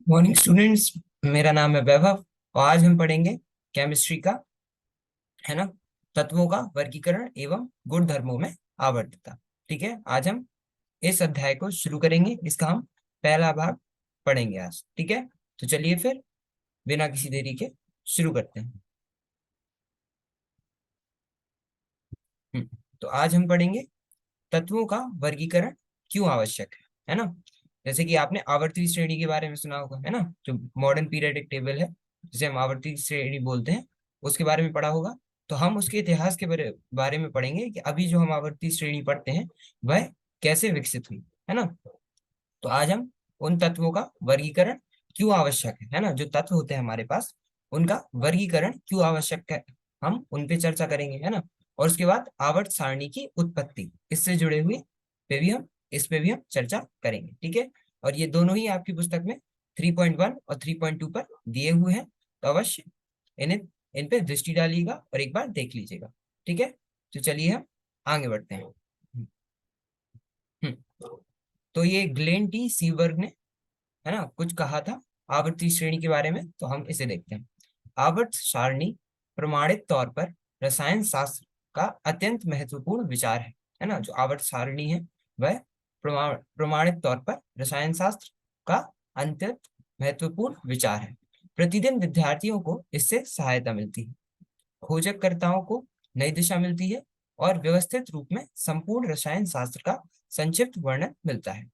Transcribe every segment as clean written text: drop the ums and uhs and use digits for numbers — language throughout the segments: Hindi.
Morning students. मेरा नाम है वैभव और आज हम पढ़ेंगे केमिस्ट्री का, है ना, तत्वों का वर्गीकरण एवं गुण धर्मों में आवर्तता। ठीक है, आज हम इस अध्याय को शुरू करेंगे। इसका हम पहला भाग पढ़ेंगे आज। ठीक है, तो चलिए फिर बिना किसी देरी के शुरू करते हैं। तो आज हम पढ़ेंगे तत्वों का वर्गीकरण क्यों आवश्यक है ना। जैसे कि आपने आवर्ती श्रेणी के बारे में सुना होगा, है ना, जो मॉडर्न पीरियोडिक टेबल है, जिसे हम आवर्ती श्रेणी बोलते हैं, उसके बारे में पढ़ा होगा। तो हम उसके इतिहास के बारे में पढ़ेंगे कि अभी जो हम आवर्ती श्रेणी पढ़ते हैं वह कैसे विकसित हुई, है ना। तो आज हम उन तत्वों का वर्गीकरण क्यों आवश्यक है ना, जो तत्व होते हैं हमारे पास उनका वर्गीकरण क्यों आवश्यक है, हम उन पे चर्चा करेंगे, है ना। और उसके बाद आवर्त सारणी की उत्पत्ति, इससे जुड़े हुए पे भी हम इस पे भी हम चर्चा करेंगे। ठीक है, और ये दोनों ही आपकी पुस्तक में 3.1 और 3.2 पर दिए हुए हैं, तो अवश्य इन्हें इन पे दृष्टि डालिएगा और एक बार देख लीजिएगा। ठीक है, तो चलिए हम आगे बढ़ते हैं। तो ये ग्लेन टी सीबर्ग ने, है ना, कुछ कहा था आवर्ती श्रेणी के बारे में, तो हम इसे देखते हैं। आवर्त सारणी प्रमाणित तौर पर रसायन शास्त्र का अत्यंत महत्वपूर्ण विचार है ना। जो आवर्त सारणी है वह प्रमाणित तौर पर रसायन शास्त्र का अत्यंत महत्वपूर्ण विचार है। प्रतिदिन विद्यार्थियों को इससे सहायता मिलती है, खोजकर्ताओं को नई दिशा मिलती है और व्यवस्थित रूप में संपूर्ण रसायन शास्त्र का संक्षिप्त वर्णन मिलता है।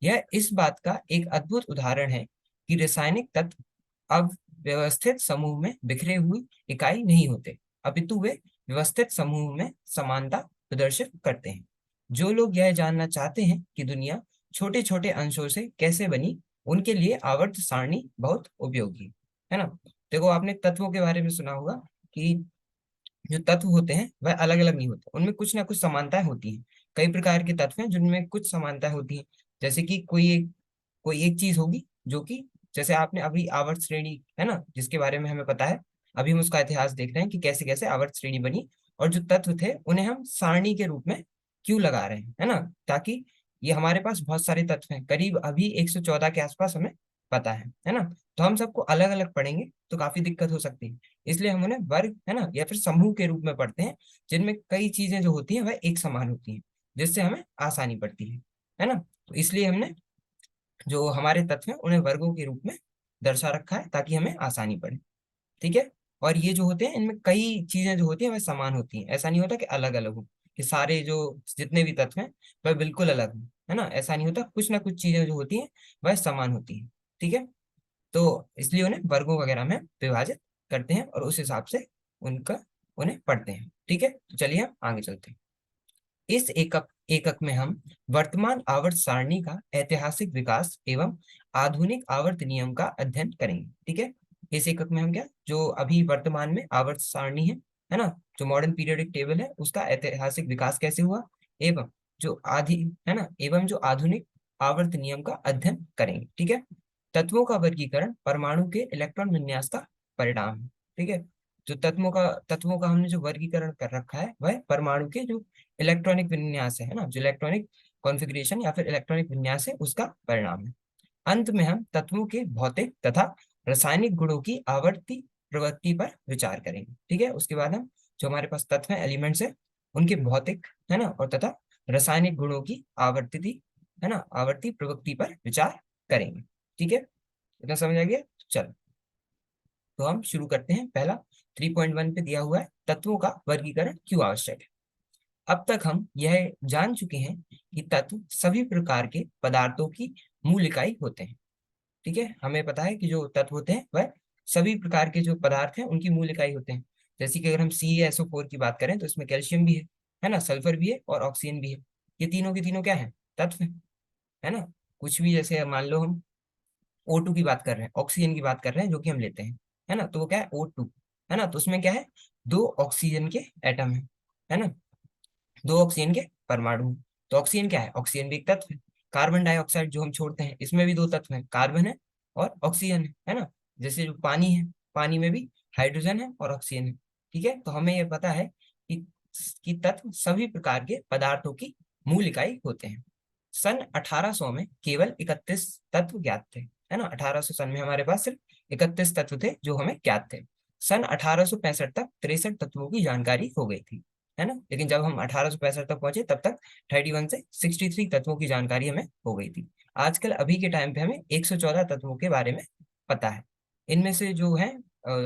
यह इस बात का एक अद्भुत उदाहरण है कि रासायनिक तत्व अब व्यवस्थित समूह में बिखरे हुई इकाई नहीं होते, अपितु वे व्यवस्थित समूह में समानता प्रदर्शित करते हैं। जो लोग यह जानना चाहते हैं कि दुनिया छोटे छोटे अंशों से कैसे बनी, उनके लिए आवर्त सारणी बहुत उपयोगी है ना। देखो, आपने तत्वों के बारे में सुना होगा कि जो तत्व होते हैं वह अलग अलग नहीं होते, उनमें कुछ ना कुछ समानताएं होती हैं। कई प्रकार के तत्व हैं जिनमें कुछ समानताएं होती हैं। जैसे कि कोई एक चीज होगी जो कि, जैसे आपने अभी आवर्त श्रेणी, है ना, जिसके बारे में हमें पता है, अभी हम उसका इतिहास देख रहे हैं कि कैसे कैसे आवर्त श्रेणी बनी और जो तत्व थे उन्हें हम सारणी के रूप में क्यों लगा रहे हैं, है ना। ताकि ये हमारे पास बहुत सारे तत्व हैं, करीब अभी 114 के आसपास हमें पता है ना। तो हम सबको अलग अलग पढ़ेंगे तो काफी दिक्कत हो सकती है, इसलिए हम उन्हें वर्ग, है ना, या फिर समूह के रूप में पढ़ते हैं, जिनमें कई चीजें जो होती हैं वह एक समान होती हैं, जिससे हमें आसानी पड़ती है ना। तो इसलिए हमने जो हमारे तत्व हैं उन्हें वर्गों के रूप में दर्शा रखा है ताकि हमें आसानी पड़े। ठीक है, और ये जो होते हैं इनमें कई चीजें जो होती हैं वह समान होती हैं, ऐसा नहीं होता कि अलग अलग हो, कि सारे जो जितने भी तत्व हैं वह बिल्कुल अलग हो, है ना, ऐसा नहीं होता। कुछ ना कुछ चीजें जो होती हैं वह समान होती हैं। ठीक है, तो इसलिए उन्हें वर्गों वगैरह में विभाजित करते हैं और उस हिसाब से उनका उन्हें पढ़ते हैं। ठीक है, तो चलिए हम आगे चलते हैं। इस एकक एकक में हम वर्तमान आवर्त सारणी का ऐतिहासिक विकास एवं आधुनिक आवर्त नियम का अध्ययन करेंगे। ठीक है, इस एकक में हम क्या, जो अभी वर्तमान में आवर्त सारणी है ना, जो मॉडर्न पीरियोडिक टेबल है, उसका ऐतिहासिक विकास कैसे हुआ, एवं जो आधि है ना, एवं जो आधुनिक आवर्त नियम का अध्ययन करेंगे। ठीक है, तत्वों का वर्गीकरण परमाणु के इलेक्ट्रॉन विन्यास का परिणाम है। ठीक है, जो तत्वों का हमने जो वर्गीकरण कर रखा है वह परमाणु के जो इलेक्ट्रॉनिक विन्यास है ना, जो इलेक्ट्रॉनिक कॉन्फ़िगरेशन या फिर इलेक्ट्रॉनिक विन्यास है, उसका परिणाम है। अंत में हम तत्वों के भौतिक तथा रासायनिक गुणों की आवर्ती प्रवृत्ति पर विचार करेंगे। ठीक है, उसके बाद हम जो हमारे पास तत्व है, एलिमेंट्स है, उनके भौतिक, है ना, और तथा रासायनिक गुणों की आवर्ती, है ना, आवर्ती प्रवृत्ति पर विचार करेंगे। ठीक है, इतना समझ आ गया। चलो, तो हम शुरू करते हैं। पहला 3.1 पे दिया हुआ है, तत्वों का वर्गीकरण क्यों आवश्यक है। अब तक हम यह जान चुके हैं कि तत्व सभी प्रकार के पदार्थों की मूल इकाई होते हैं। ठीक है, हमें पता है कि जो तत्व होते हैं वह सभी प्रकार के जो पदार्थ हैं उनकी मूल इकाई होते हैं। जैसे कि अगर हम CaSO4 की बात करें तो इसमें कैल्शियम भी है ना, सल्फर भी है और ऑक्सीजन भी है। ये तीनों के तीनों क्या है, तत्व है ना। कुछ भी, जैसे मान लो हम O2 की बात कर रहे हैं, ऑक्सीजन की बात कर रहे हैं जो कि हम लेते हैं, है ना, तो वो क्या है, O2, है ना। तो उसमें क्या है, दो ऑक्सीजन के एटम है ना, दो ऑक्सीजन के परमाणु हैं। तो ऑक्सीजन क्या है, ऑक्सीजन भी एक तत्व है। कार्बन डाइऑक्साइड जो हम छोड़ते हैं, इसमें भी दो तत्व हैं, कार्बन है और ऑक्सीजन है ना। जैसे जो पानी है, पानी में भी हाइड्रोजन है और ऑक्सीजन है। ठीक है, तो हमें यह पता है कि तत्व सभी प्रकार के पदार्थों की मूल इकाई होते हैं। सन 1800 में केवल 31 तत्व ज्ञात थे। है ना। 1800 सन में हमारे पास सिर्फ 31 तत्व थे जो हमें ज्ञात थे। सन 1865 तक 63 तत्वों की जानकारी हो गई थी, है ना। लेकिन जब हम 1865 तक पहुंचे तब तक 31 से 63 तत्वों की जानकारी हमें हो गई थी। आजकल अभी के टाइम पे हमें 114 तत्वों के बारे में पता है। इनमें से जो है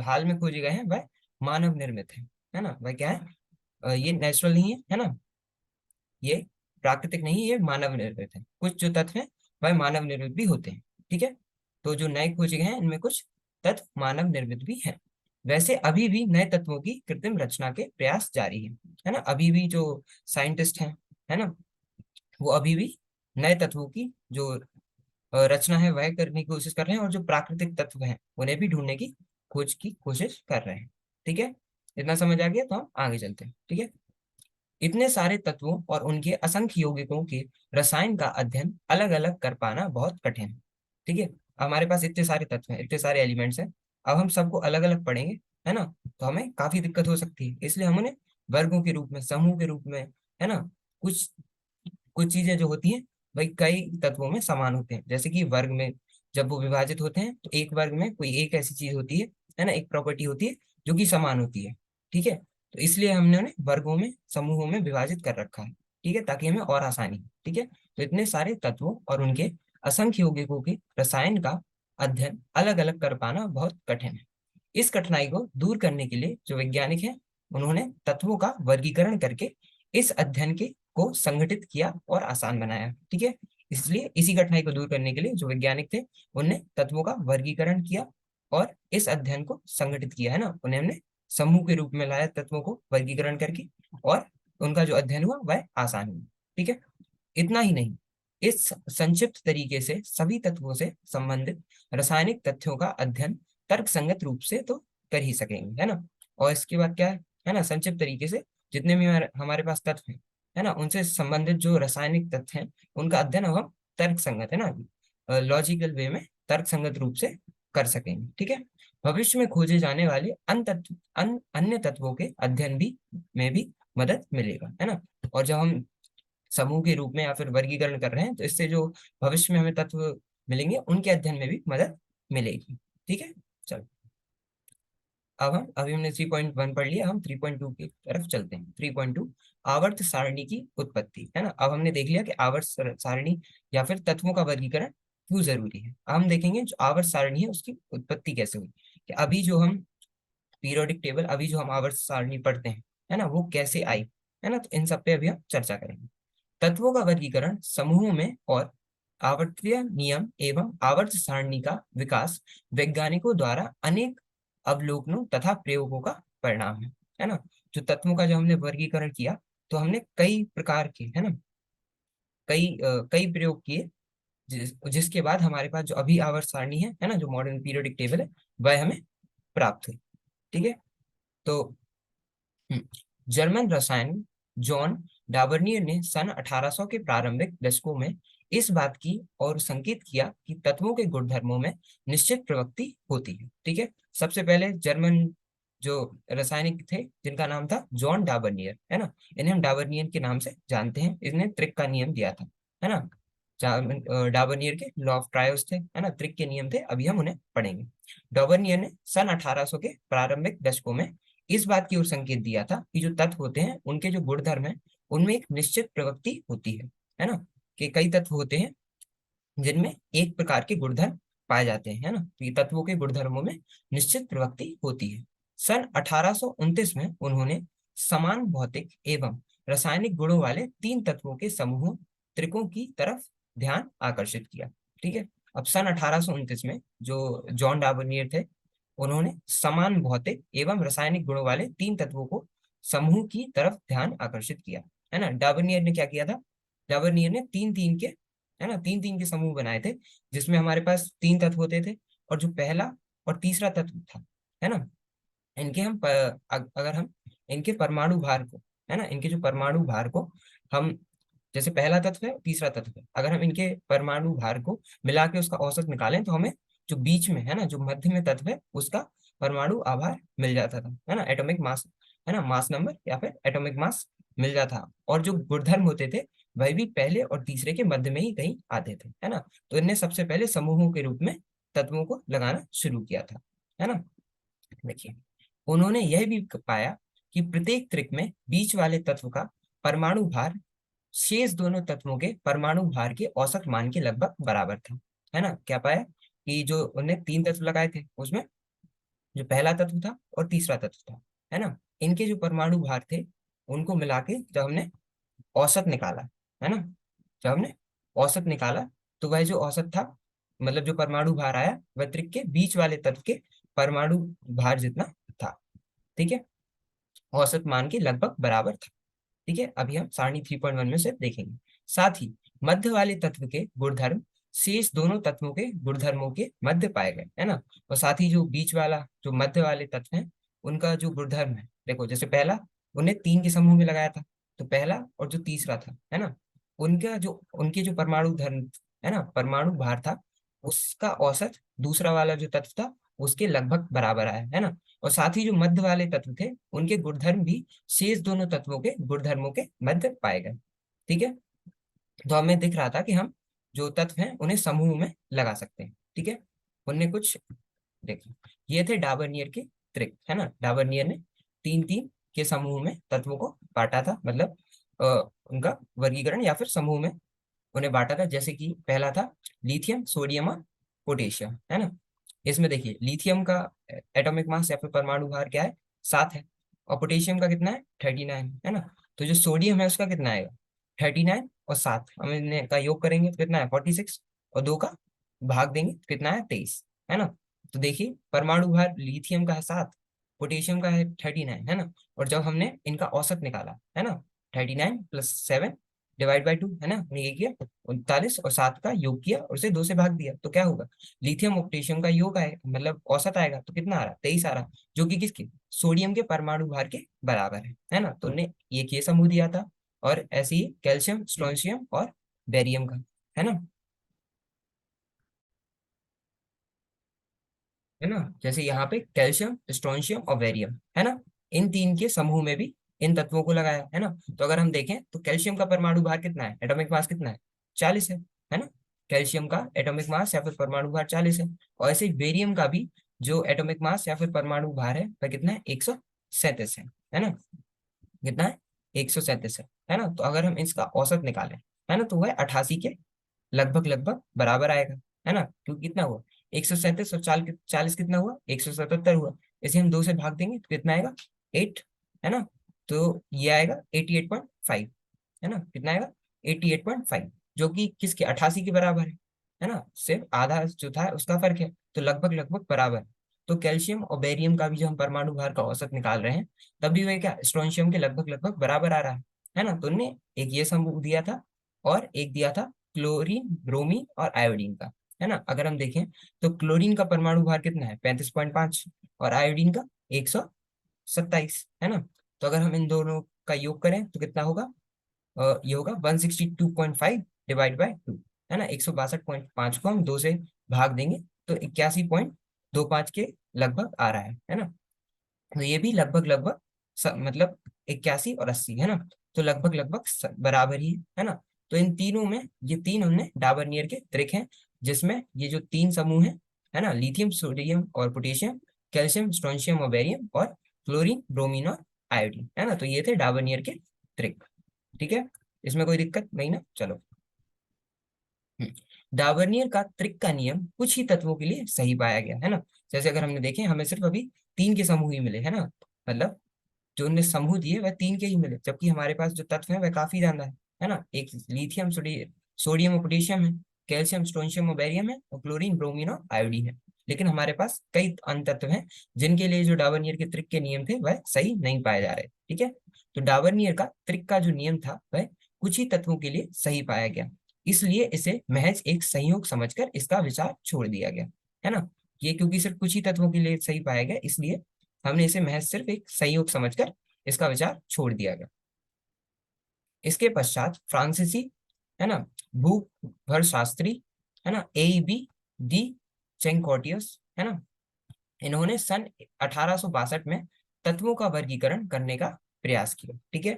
हाल में खोजे गए हैं वह मानव निर्मित है ना। वह क्या है, ये नेचुरल नहीं है ना, ये प्राकृतिक नहीं, ये मानव निर्मित है। कुछ जो तत्व हैं वह मानव निर्मित भी होते हैं, ठीक है। तो जो नए खोजे गए हैं इनमें कुछ तत्व मानव निर्मित भी हैं। वैसे अभी भी नए तत्वों की कृत्रिम रचना के प्रयास जारी है ना। अभी भी जो साइंटिस्ट हैं, है ना, वो अभी भी नए तत्वों की जो रचना है वह करने की कोशिश कर रहे हैं, और जो प्राकृतिक तत्व हैं उन्हें भी ढूंढने की खोज की कोशिश कर रहे हैं, ठीक है। इतना समझ आ गया तो हम आगे चलते हैं, ठीक है। इतने सारे तत्वों और उनके असंख्य यौगिकों के रसायन का अध्ययन अलग अलग कर पाना बहुत कठिन है, ठीक है। हमारे पास इतने सारे तत्व हैं, इतने सारे एलिमेंट्स हैं, अब हम सबको अलग अलग पढ़ेंगे, है ना, तो हमें काफी दिक्कत हो सकती है। इसलिए हम उन्हें वर्गों के रूप में, समूह के रूप में, है ना, कुछ कुछ चीजें जो होती हैं भाई कई तत्वों में समान होते हैं। जैसे कि वर्ग में जब वो विभाजित होते हैं तो एक वर्ग में कोई एक ऐसी चीज होती है ना, एक प्रॉपर्टी होती है जो कि समान होती है, ठीक है। तो इसलिए हमने उन्हें वर्गों में, समूहों में विभाजित कर रखा है, ठीक है, ताकि हमें और आसानी हो, ठीक है। तो इतने सारे तत्वों और उनके असंख्य यौगिकों के रसायन का अध्ययन अलग अलग कर पाना बहुत कठिन है। इस कठिनाई को दूर करने के लिए जो वैज्ञानिक हैं उन्होंने तत्वों का वर्गीकरण करके इस अध्ययन के को संगठित किया और आसान बनाया, ठीक है। इसलिए इसी कठिनाई को दूर करने के लिए जो वैज्ञानिक थे उनने तत्वों का वर्गीकरण किया और इस अध्ययन को संगठित किया, है ना। उन्हें हमने समूह के रूप में लाया तत्वों को वर्गीकरण करके, और उनका जो अध्ययन हुआ वह आसान हुआ, ठीक है। इतना ही नहीं, इस संक्षिप्त तरीके से सभी तत्वों से संबंधित रासायनिक तथ्यों का अध्ययन तर्क संगत रूप से तो कर ही सकेंगे, है ना। और इसके बाद क्या है ना, संक्षिप्त तरीके से जितने भी हमारे पास तत्व हैं, है ना, उनसे संबंधित जो रासायनिक तथ्य हैं उनका अध्ययन अब हम तर्क संगत, है ना, लॉजिकल वे में तर्क संगत रूप से कर सकेंगे, ठीक है। भविष्य में खोजे जाने वाले अन्य तत्वों के अध्ययन भी में भी मदद मिलेगा, है ना। और जब हम समूह के रूप में या फिर वर्गीकरण कर रहे हैं तो इससे जो भविष्य में हमें तत्व मिलेंगे उनके अध्ययन में भी मदद मिलेगी, ठीक है। चलो, अब हम अभी हमने 3.1 पढ़ लिया, हम 3.2 की तरफ चलते हैं। 3.2 आवर्त सारणी की उत्पत्ति, है ना। अब हमने देख लिया कि आवर्त सारणी या फिर तत्वों का वर्गीकरण क्यों जरूरी है। अब हम देखेंगे जो आवर्त सारणी है उसकी उत्पत्ति कैसे हुई, कि अभी जो हम पीरियोडिक टेबल, अभी जो हम आवर्त सारणी पढ़ते हैं, है ना, वो कैसे आई, है ना। तो इन सब पे अभी हम चर्चा करेंगे। तत्वों का वर्गीकरण समूहों में और आवर्तीय नियम एवं आवर्त सारणी का विकास वैज्ञानिकों द्वारा अनेक अवलोकनों तथा प्रयोगों का परिणाम है ना। जो तत्वों का जो हमने वर्गीकरण किया तो हमने कई प्रकार के, है ना, कई प्रयोग किए, जिसके बाद हमारे पास जो अभी आवर्त सारणी है ना, जो मॉडर्न पीरियोडिक टेबल है वह हमें प्राप्त हुई, ठीक है। तो जर्मन रसायन जॉन डाबर्नियर ने सन 1800 के प्रारंभिक दशकों में इस बात की और संकेत किया कि तत्वों के गुणधर्मों में निश्चित प्रवृत्ति होती है, ठीक है। सबसे पहले जर्मन जो रासायनिक थे जिनका नाम था जॉन डाबर्नियर, है ना, इन्हें हम डाबर्नियर के नाम से जानते हैं। इन्हें त्रिक का नियम दिया था, है ना। डाबर्नियर के लॉ ऑफ ट्रायोस थे, है ना, त्रिक के नियम थे, अभी हम उन्हें पढ़ेंगे। डाबर्नियर ने सन 1800 के प्रारंभिक दशकों में इस बात की ओर संकेत दिया था कि जो तत्व होते हैं उनके जो गुणधर्म है उनमें एक निश्चित प्रवृत्ति होती है ना। कि कई तत्व होते हैं जिनमें एक प्रकार के गुणधर्म पाए जाते हैं, है ना। तो ये तत्वों के गुणधर्मों में निश्चित प्रवृत्ति होती है। सन 1829 में उन्होंने समान भौतिक एवं रासायनिक गुणों वाले तीन तत्वों के समूहों त्रिकों की तरफ ध्यान आकर्षित किया, ठीक है। अब सन 1829 में जो जॉन डाबर्नियर थे उन्होंने समान भौतिक एवं रासायनिक गुणों वाले तीन तत्वों को समूह की तरफ ध्यान आकर्षित किया, है ना। डाबर्नियर ने क्या किया था, डाबर्नियर ने तीन तीन के, है ना, तीन तीन के समूह बनाए थे, जिसमें हमारे पास तीन तत्व होते थे, और जो पहला और तीसरा तत्व था, है ना, इनके हम अगर हम इनके परमाणु भार को, है ना, इनके जो परमाणु भार को हम, जैसे पहला तत्व है तीसरा तत्व है, अगर हम इनके परमाणु भार को मिला के उसका औसत निकालें तो हमें जो बीच में, है ना, जो मध्य में तत्व है उसका परमाणु आभार मिल जाता था, है ना, एटॉमिक मास, है ना, मास नंबर या फिर एटॉमिक मास मिल जाता। और जो गुणधर्म होते थे वह भी पहले और तीसरे के मध्य में ही कहीं आते थे, है ना। तो इनने सबसे पहले समूहों के रूप में तत्वों को लगाना शुरू किया था, है ना। देखिए, उन्होंने यह भी पाया कि प्रत्येक त्रिक में बीच वाले तत्व का परमाणु भार शेष दोनों तत्वों के परमाणु भार के औसत मान के लगभग बराबर था, है ना। क्या पाया कि जो उन्हें तीन तत्व लगाए थे, उसमें जो पहला तत्व था और तीसरा तत्व था, है ना, इनके जो परमाणु भार थे उनको मिला के जब हमने औसत निकाला, है ना, जब हमने औसत निकाला, तो वह जो औसत था, मतलब जो परमाणु भार आया, वह त्रिक के बीच वाले तत्व के परमाणु भार जितना था। ठीक है, औसत मान के लगभग बराबर था। ठीक है, अभी हम सारणी 3.1 में से देखेंगे। साथ ही मध्य वाले तत्व के गुणधर्म शेष दोनों तत्वों के गुणधर्मों के मध्य पाए गए, है ना। और साथ ही जो बीच वाला जो मध्य वाले तत्व हैं, उनका जो गुणधर्म है, देखो जैसे पहला उन्हें तीन के समूह में लगाया था, तो पहला और जो तीसरा था, है ना, उनका जो उनके जो परमाणु धर्म, है ना, परमाणु भार था, उसका औसत दूसरा वाला जो तत्व था उसके लगभग बराबर आया, है ना। और साथ ही जो मध्य वाले तत्व थे उनके गुणधर्म भी शेष दोनों तत्वों के गुणधर्मों के मध्य पाए गए। ठीक है, तो हमें दिख रहा था कि हम जो तत्व हैं उन्हें समूह में लगा सकते हैं। ठीक है, उनने कुछ, देखिए, ये थे डाबरनियर के त्रिक, है ना। डाबरनियर ने तीन तीन के समूह में तत्वों को बांटा था, मतलब अ, उनका वर्गीकरण या फिर समूह में उन्हें बांटा था। जैसे कि पहला था लिथियम, सोडियम और पोटेशियम, है ना। इसमें देखिए, लिथियम का एटॉमिक मास या फिर परमाणु भार क्या है, 7 है। और पोटेशियम का कितना है, 39, है ना। तो जो सोडियम है उसका कितना आएगा, 39 और 7, हम इनमें का योग करेंगे तो कितना है, 46, और 2 का भाग देंगे तो कितना है, 23, है ना। तो देखिए, परमाणु भार लिथियम का है 7, पोटेशियम का है 39, है ना। और जब हमने इनका औसत निकाला, है ना, 39 + 7 डिवाइड बाई 2, है ना, हमने ये किया 39 और 7 का योग किया और उसे 2 से भाग दिया, तो क्या होगा, लिथियम और पोटेशियम का योग आएगा, मतलब औसत आएगा, तो कितना आ रहा, 23 आ रहा, जो कि किसके, सोडियम के परमाणु भार के बराबर है ना। तो उन्हें ये समूह दिया था। और ऐसे ही कैल्शियम, स्ट्रोंशियम और बेरियम का, है ना, है ना। जैसे यहाँ पे कैल्शियम, स्ट्रोंशियम और बेरियम, है ना, इन तीन के समूह में भी इन तत्वों को लगाया, है ना। तो अगर हम देखें तो कैल्शियम का परमाणु भार कितना है, एटॉमिक मास कितना है, 40 है ना। कैल्शियम का एटॉमिक मास या फिर परमाणु भार 40 है। और ऐसे ही बेरियम का भी जो एटॉमिक मास या फिर परमाणु भार है वह कितना है, 137 है ना। कितना है, 137 है ना। तो अगर हम इसका औसत निकालें, है ना, तो वह 88 के लगभग लगभग बराबर आएगा, है ना। क्योंकि कितना हुआ, 137 और 40 कितना हुआ, 177 हुआ। इसे हम 2 से भाग देंगे तो कितना आएगा, 8, है ना। तो ये आएगा 88.5, है ना। कितना आएगा, 88.5, जो कि किसके, 88 के बराबर है ना। सिर्फ आधा जो था उसका फर्क है, तो लगभग लगभग बराबर है। तो कैल्शियम और बेरियम का भी जो हम परमाणु भार का औसत निकाल रहे हैं, तभी वह क्या, स्ट्रोंशियम के लगभग लगभग बराबर आ रहा है ना। तो उनने एक ये समूह दिया था और एक दिया था क्लोरीन, ब्रोमीन और आयोडीन का, है ना। अगर हम देखें तो क्लोरीन का परमाणु भार कितना है, 35.5, और आयोडीन का 127, है ना। तो अगर हम इन दोनों का योग करें तो कितना होगा, ये होगा 162.5 डिवाइड बाई 2, है ना। 162.5 को हम 2 से भाग देंगे तो 81.25 के लगभग आ रहा है ना। तो ये भी लगभग लगभग मतलब 81 और 80, है ना। तो लगभग लगभग बराबर ही है ना। तो इन तीनों में, ये तीन हमने डाबरनियर के त्रिक हैं, जिसमें ये जो तीन समूह हैं, है ना, लिथियम, सोडियम और पोटेशियम, कैल्शियम, स्ट्रोंशियम और बेरियम, और क्लोरीन, ब्रोमीन और आयोडीन, है ना। तो ये थे डाबरनियर के त्रिक। ठीक है, इसमें कोई दिक्कत नहीं ना, चलो। डाबरनियर का त्रिक का नियम कुछ ही तत्वों के लिए सही पाया गया, है ना। जैसे अगर हमने देखें, हमें सिर्फ अभी तीन के समूह ही मिले, है ना, मतलब जो उनने समूह दिए वह तीन के ही मिले, जबकि हमारे पास जो तत्व है वह काफी ज्यादा है ना। एक लिथियम, सोडियम और पोटेशियम है, कैल्शियम, स्ट्रोंशियम और बेरियम है, और क्लोरीन, ब्रोमीन और आयोडीन है। लेकिन हमारे पास कई अन्य तत्व हैं जिनके लिए जो डाबरनियर के त्रिक के नियम थे वह सही नहीं पाए जा रहे। ठीक है, तो डाबरनियर का त्रिक का जो नियम था वह कुछ ही तत्वों के लिए सही पाया गया, इसलिए इसे महज एक संयोग समझकर इसका विचार छोड़ दिया गया, है ना। ये क्योंकि सिर्फ कुछ ही तत्वों के लिए सही पाया गया, इसलिए हमने इसे महज सिर्फ एक संयोग समझकर इसका विचार छोड़ दिया गया। इसके पश्चात फ्रांसीसी, है ना, भूगर्भशास्त्री, है ना, ए बी डी चेंकोटियस, है ना, इन्होंने सन 1862 में तत्वों का वर्गीकरण करने का प्रयास किया। ठीक है,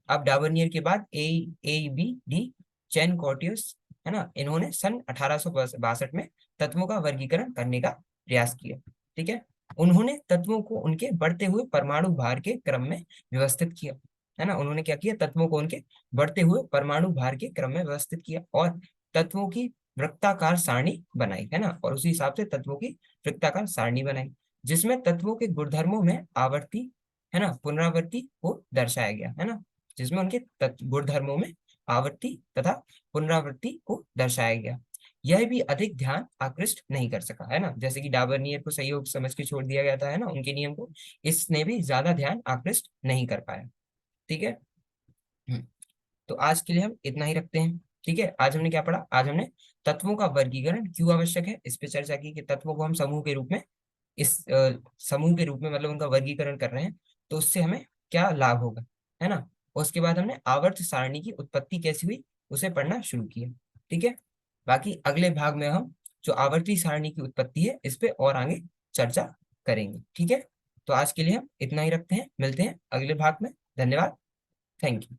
अब डाबर्नियर के बाद ए बी डी चैन कॉर्टियस, है ना, इन्होंने सन 1862 में तत्वों का वर्गीकरण करने का प्रयास किया। ठीक है, उन्होंने तत्वों को उनके बढ़ते हुए परमाणु भार के क्रम में व्यवस्थित किया, है ना, उन्होंने क्या किया, तत्वों को उनके बढ़ते हुए परमाणु भार के क्रम में व्यवस्थित किया और तत्वों की वृत्ताकार सारणी बनाई, है ना, और उसी हिसाब से तत्वों की वृत्ताकार सारणी बनाई, जिसमें तत्वों के गुणधर्मों में आवर्ती, है ना, पुनरावृत्ति को दर्शाया गया, है ना, जिसमें उनके गुणधर्मों में आवर्ती तथा पुनरावृत्ति को दर्शाया गया। यह भी अधिक ध्यान आकृष्ट नहीं कर सका, है ना, जैसे कि डाबर्नियर को सहयोग समझ के छोड़ दिया गया था, है ना, उनके नियम को, इसने भी ज्यादा ध्यान आकृष्ट नहीं कर पाया। ठीक है। हम्म, तो आज के लिए हम इतना ही रखते हैं। ठीक है, आज हमने क्या पढ़ा, आज हमने तत्वों का वर्गीकरण क्यों आवश्यक है इस पे चर्चा की, कि तत्वों को हम समूह के रूप में, इस समूह के रूप में मतलब उनका वर्गीकरण कर रहे हैं, तो उससे हमें क्या लाभ होगा, है ना। उसके बाद हमने आवर्त सारणी की उत्पत्ति कैसी हुई उसे पढ़ना शुरू किया। ठीक है, बाकी अगले भाग में हम जो आवर्ती सारणी की उत्पत्ति है इस पे और आगे चर्चा करेंगे। ठीक है, तो आज के लिए हम इतना ही रखते हैं, मिलते हैं अगले भाग में। धन्यवाद, थैंक यू।